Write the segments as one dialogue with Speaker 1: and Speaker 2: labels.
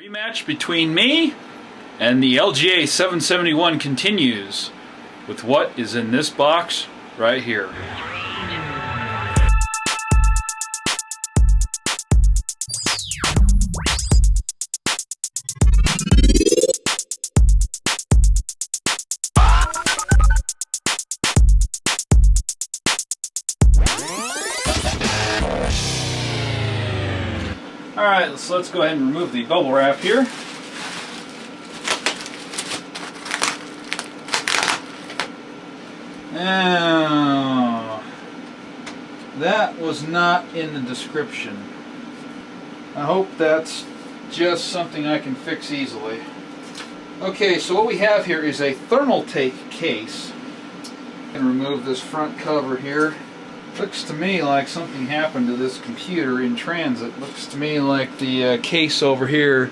Speaker 1: Rematch between me and the LGA771 continues with what is in this box right here. Alright, so let's go ahead and remove the bubble wrap here. Now, that was not in the description. I hope that's just something I can fix easily. Okay, so what we have here is a thermal take case. I can remove this front cover here. Looks to me like something happened to this computer in transit. Looks to me like the case over here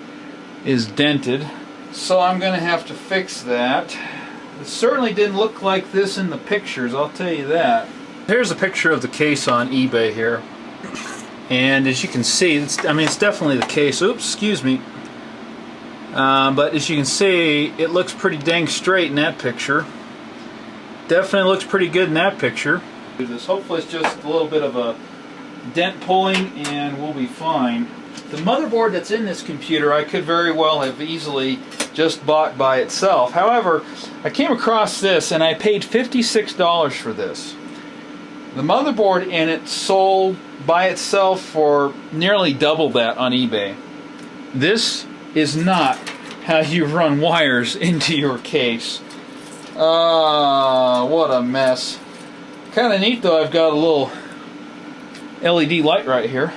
Speaker 1: is dented. So I'm going to have to fix that. It certainly didn't look like this in the pictures, I'll tell you that. Here's a picture of the case on eBay here. And as you can see, it's definitely the case. Oops, excuse me. But as you can see, it looks pretty dang straight in that picture. Definitely looks pretty good in that picture. Hopefully it's just a little bit of a dent pulling and we'll be fine. The motherboard that's in this computer I could very well have easily just bought by itself. However, I came across this and I paid $56 for this. The motherboard in it sold by itself for nearly double that on eBay. This is not how you run wires into your case. What a mess. Kind of neat though, I've got a little LED light right here.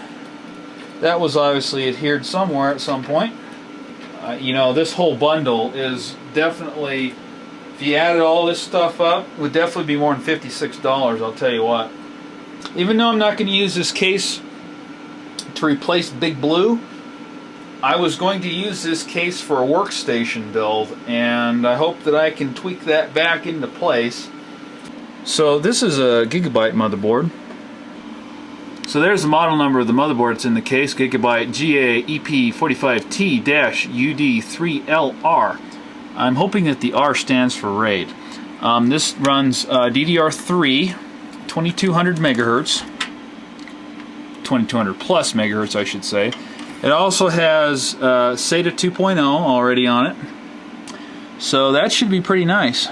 Speaker 1: That was obviously adhered somewhere at some point. You know, this whole bundle is definitely, if you added all this stuff up, would definitely be more than $56, I'll tell you what. Even though I'm not going to use this case to replace Big Blue, I was going to use this case for a workstation build, and I hope that I can tweak that back into place. So this is a Gigabyte motherboard. So there's the model number of the motherboard that's in the case, Gigabyte GA-EP45T-UD3LR. I'm hoping that the R stands for RAID. This runs DDR3, 2200 megahertz, 2200 plus megahertz I should say. It also has SATA 2.0 already on it. So that should be pretty nice.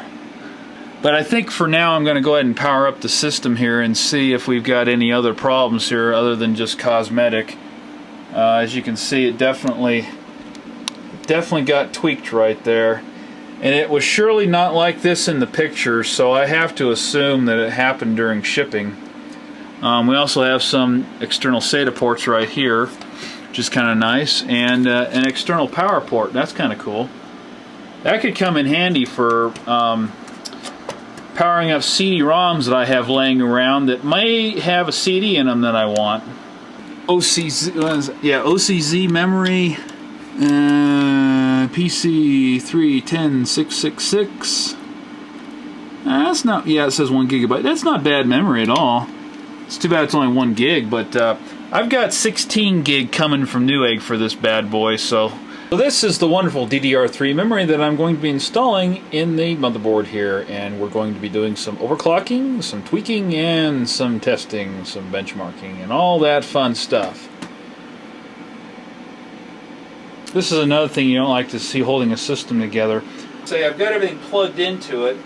Speaker 1: But I think for now I'm going to go ahead and power up the system here and see if we've got any other problems here other than just cosmetic. As you can see, it definitely got tweaked right there. And it was surely not like this in the picture, so I have to assume that it happened during shipping. We also have some external SATA ports right here, which is kind of nice, and an external power port. That's kind of cool. That could come in handy for powering up CD-ROMs that I have laying around that may have a CD in them that I want. OCZ memory, PC 310666. That's not, yeah, it says 1 gigabyte. That's not bad memory at all. It's too bad it's only 1 gig, but I've got 16 gig coming from Newegg for this bad boy, so this is the wonderful DDR3 memory that I'm going to be installing in the motherboard here, and we're going to be doing some overclocking, some tweaking, and some testing, some benchmarking, and all that fun stuff. This is another thing you don't like to see holding a system together. Say I've got everything plugged into it.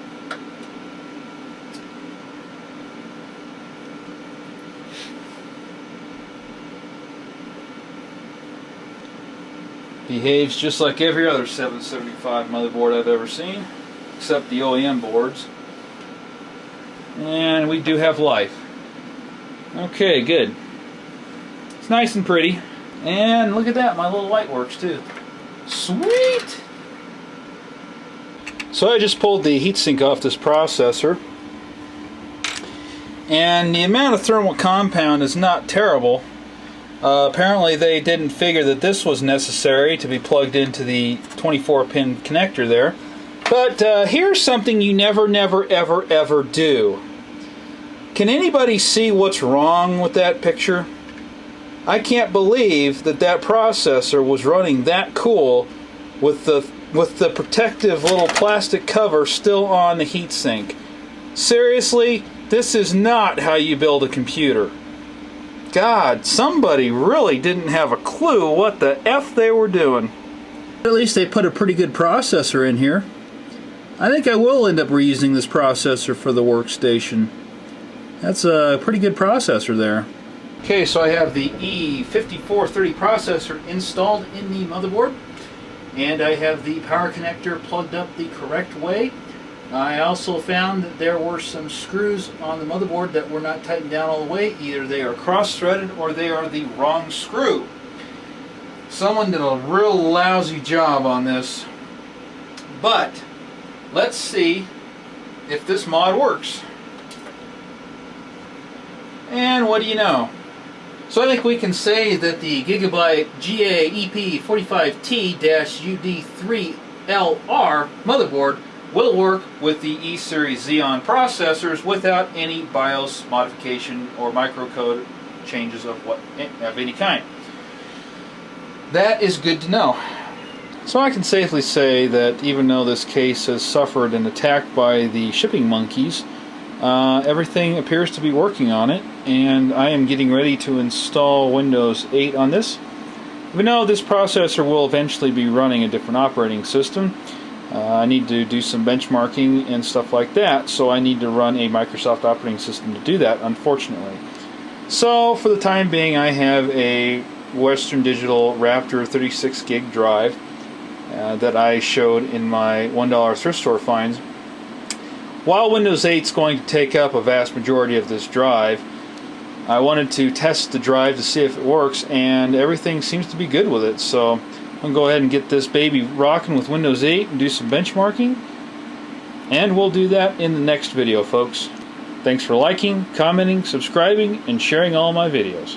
Speaker 1: Behaves just like every other 775 motherboard I've ever seen, except the OEM boards. And we do have life. Okay, good. It's nice and pretty. And look at that, my little light works too. Sweet! So I just pulled the heatsink off this processor. And the amount of thermal compound is not terrible. Apparently they didn't figure that this was necessary to be plugged into the 24-pin connector there. But here's something you never, ever do. Can anybody see what's wrong with that picture? I can't believe that that processor was running that cool with the protective little plastic cover still on the heatsink. Seriously, this is not how you build a computer. God, somebody really didn't have a clue what the F they were doing. At least they put a pretty good processor in here. I think I will end up reusing this processor for the workstation. That's a pretty good processor there. Okay, so I have the E5430 processor installed in the motherboard, and I have the power connector plugged up the correct way. I also found that there were some screws on the motherboard that were not tightened down all the way. Either they are cross-threaded or they are the wrong screw. Someone did a real lousy job on this, but let's see if this mod works. And what do you know? So I think we can say that the Gigabyte GA-EP45T-UD3LR motherboard will work with the E-Series Xeon processors without any BIOS modification or microcode changes of any kind. That is good to know. So I can safely say that even though this case has suffered an attack by the shipping monkeys, everything appears to be working on it, and I am getting ready to install Windows 8 on this. Even though this processor will eventually be running a different operating system, I need to do some benchmarking and stuff like that, so I need to run a Microsoft operating system to do that, unfortunately. So for the time being, I have a Western Digital Raptor 36 gig drive that I showed in my $1 thrift store finds. While Windows 8 is going to take up a vast majority of this drive, I wanted to test the drive to see if it works, and everything seems to be good with it. So I'm going to go ahead and get this baby rocking with Windows 8 and do some benchmarking, and we'll do that in the next video, folks. Thanks for liking, commenting, subscribing, and sharing all my videos.